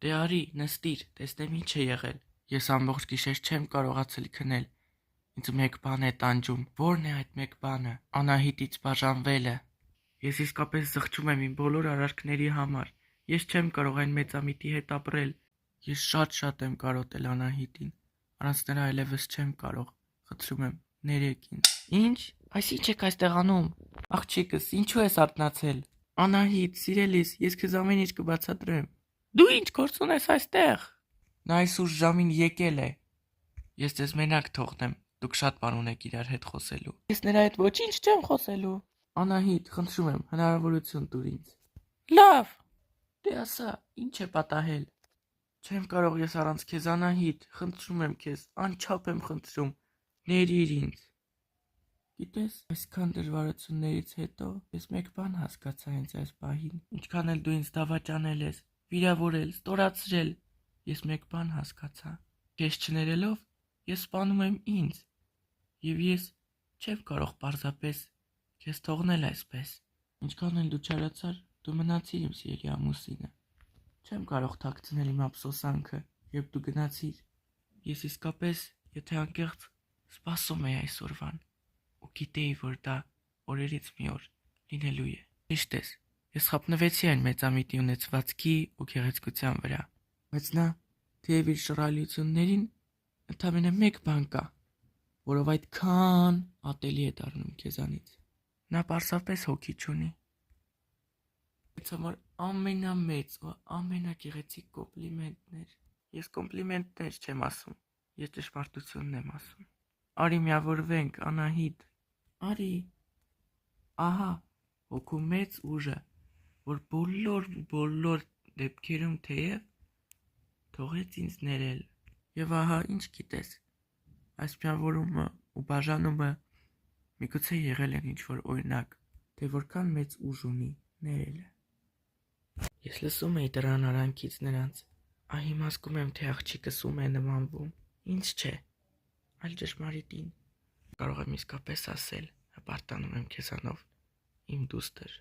Դե արի, նստիր, տեսնեմ ինչ է եղել։ Ես ամբողջ գիշեր չեմ կարողացել քնել։ Ինձ մեկ բան է տանջում։ Ո՞րն է այդ մեկ բանը։ Անահիտից բաժանվելը։ Ես իսկապես զղջում եմ իմ բոլոր արարքների համար։ Ես չեմ կարող այն մեծամիտի հետ ապրել։ Ես շատ եմ կարոտել Անահիտին։ Առանց նրա այլևս չեմ կարող։ Խնդրում եմ, ներեք ինձ։ Ինչ? Այս ինչ եք այստեղ անում։ Աղջիկս, ինչու ես արթնացել։ Անահիտ, սիրելիս, ես քեզ ամեն ինչ կբացատրեմ։ Դու ինչ գործ ունես այստեղ։ Նա այս ուշ ժամին եկել է։ Ես ձեզ մենակ թողնեմ։ Դուք շատ բան ունեք իրար հետ խոսելու։ Ես նրա հետ ոչինչ չեմ խոսելու։ Անահիտ, խնդրում եմ, հնարավորություն տուր ինձ։ Լավ։ Դե ասա, ինչ է պատահել։ Չեմ կարող ես առանց քեզ, Անահիտ, խնդրում եմ քեզ, անչափ եմ խնդրում, ներիր ինձ։ Գիտես, այսքան դժվարություններից հետո ես մեկ բան հասկացա հենց այս պահին։ Ինչքան էլ դու ինձ դավաճանել ես, վիրավորել, ստորացրել, ես մեկ բան հասկացա։ Քեզ չներելով ես սպանում եմ ինձ, եւ ես չեմ կարող պարզապես քեզ թողնել այսպես։ Ինչքան էլ դու չարացար, դու մնացիր իմ սիրելի ամուսինը։ Չեմ կարող թաքցնել իմ ափսոսանքը, երբ դու գնացիր։ Ես իսկապես, եթե անկեղծ, սպասում էի այսօրվան, ու գիտեի, որ դա օրերից մի օր լինելու է։ Ճիշտ ես, ես խափնվեցի այն մեծամիտի ունեցվածքի ու գեղեցկության վրա, բայց նա, թեև իր շռայլություններին, ընդամենը մեկ բան կա, որով այդքան ատելի է դառնում քեզանից։ Նա պարզապես հոգի չունի։ Բայց համար ամենամեծ ու ամենագեղեցիկ կոմպլիմենտն էր։ Ես կոմպլիմենտներ չեմ ասում, ես ճշմարտությունն եմ ասում։ Արի միավորվենք, Անահիտ։ Արի։ Ահա, հոգու մեծ ուժը, որ բոլոր դեպքերում թեև թողեց ինձ ներել։ Եվ ահա, ինչ գիտես, այս միավորումը ու բաժանումը միգուցե եղել են ինչ-որ օրինակ, թե որքան մեծ ուժ ունի ներելը։ Ես լսում էի դռան արանքից նրանց, հիմա զգում եմ, թե աղջիկս ում է նմանվում, ինձ չէ, այլ ճշմարիտին։ Կարող եմ իսկապես ասել, հպարտանում եմ քեզանով, իմ դուստր։